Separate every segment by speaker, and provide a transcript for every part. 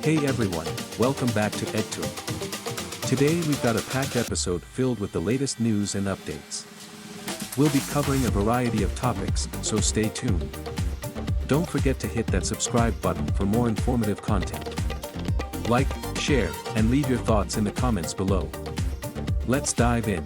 Speaker 1: Hey everyone, welcome back to EdTube. Today we've got a packed episode filled with the latest news and updates. We'll be covering a variety of topics, so stay tuned. Don't forget to hit that subscribe button for more informative content. Like, share, and leave your thoughts in the comments below. Let's dive in.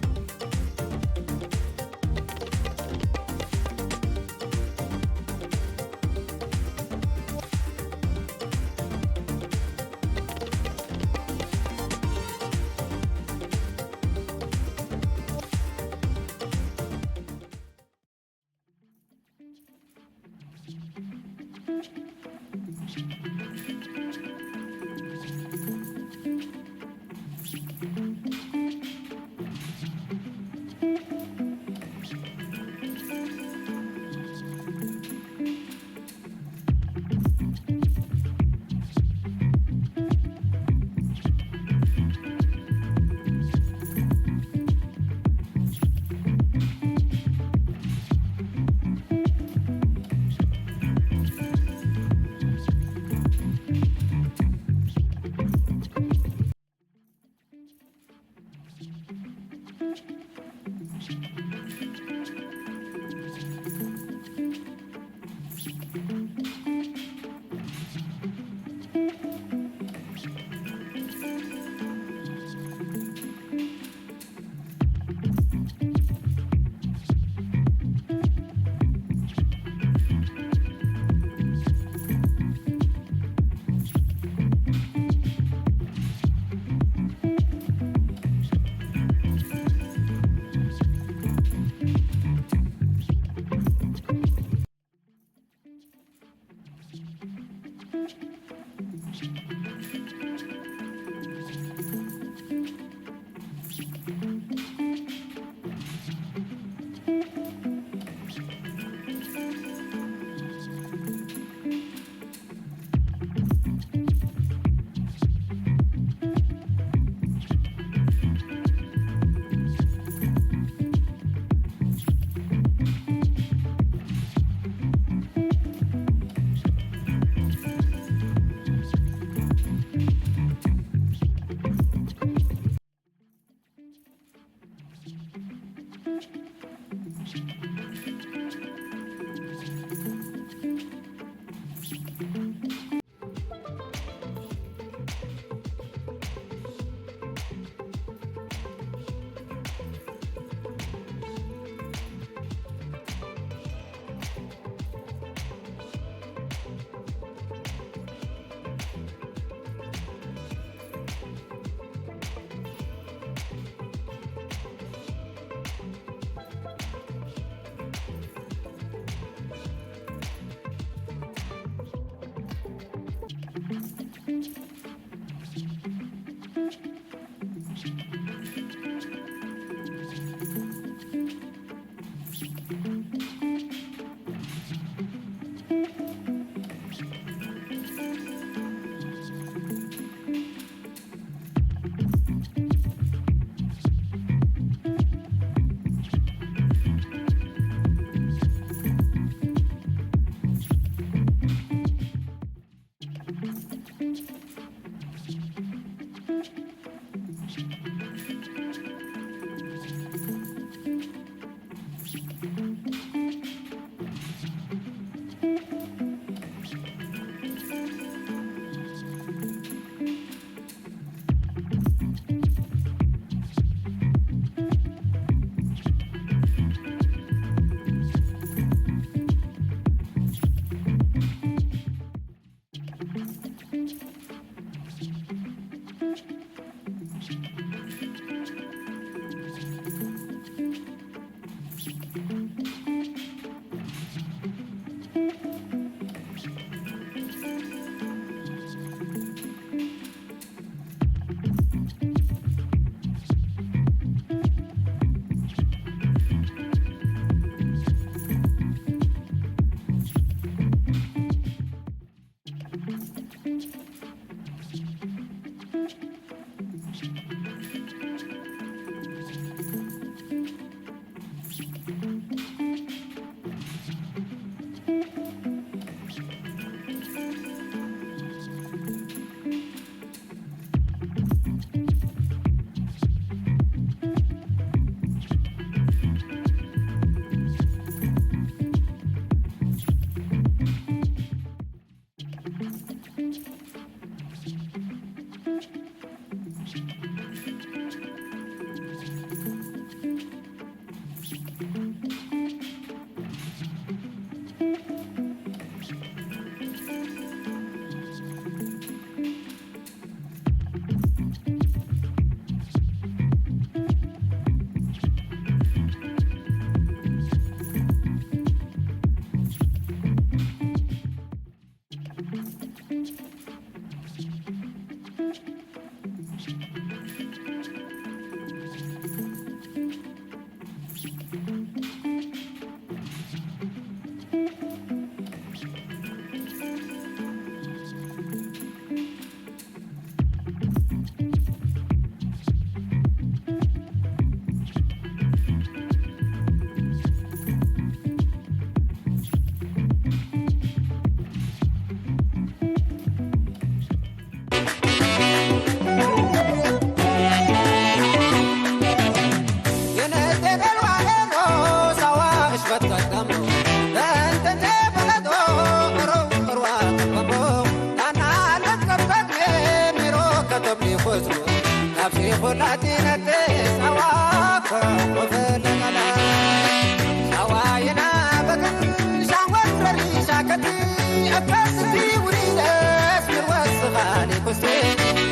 Speaker 2: أكاسدي وريداس بالوسخاني كسي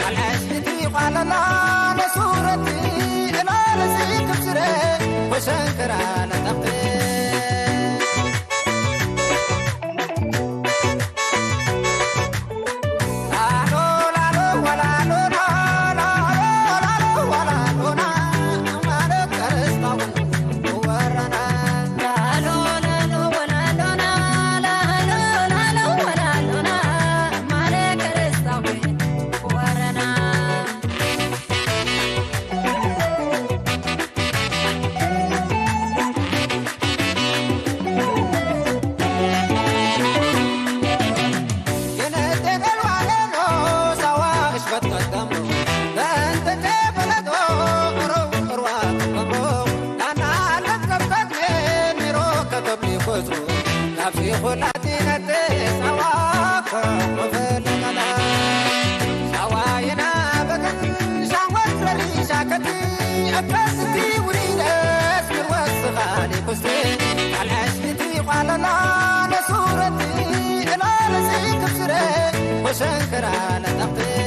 Speaker 2: العشتي قالنا لصورتي أنا رزيك بسري وشنكرانا تقي أكاسدي وريداس بالوسخاني كسي العشتي قالنا لصورتي أنا رزيك بسري وشنكرانا تقي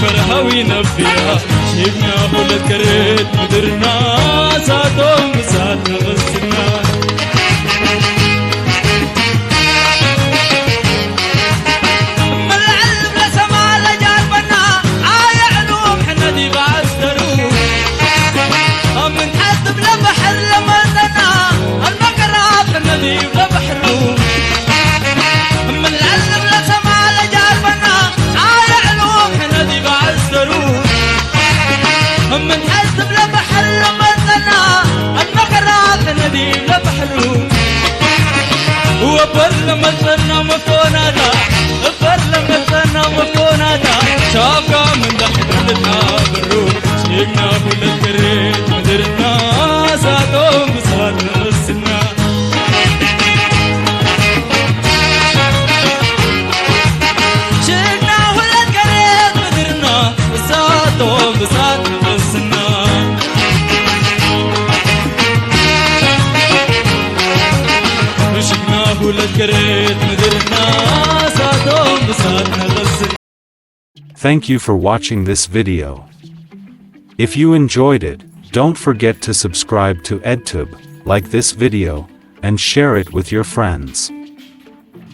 Speaker 3: فرهاوي نفيها شيبنا خلت كريت مدرنا ساتهم سات غسنا من العلم لسما لجاربنا عايعنوم حنا دي بعسترو من حد بلا بحر لما زنا المقراب حنا دي بلا بحرو من العلم لسما لجاربنا من حسب لبحر لمسنا المقرات ندي لبحرو وبر لمسنا مفتوناتا بر لمسنا مفتوناتا شافا من دحر لنا برو شيقنا كل الكريت مدرنا ساتهم بسات نغسنا شيقنا كل الكريت مدرنا ساتهم بسات
Speaker 1: Thank you for watching this video. If you enjoyed it, don't forget to subscribe to EdTube, like this video, and share it with your friends.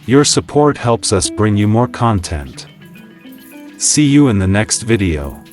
Speaker 1: Your support helps us bring you more content. See you in the next video.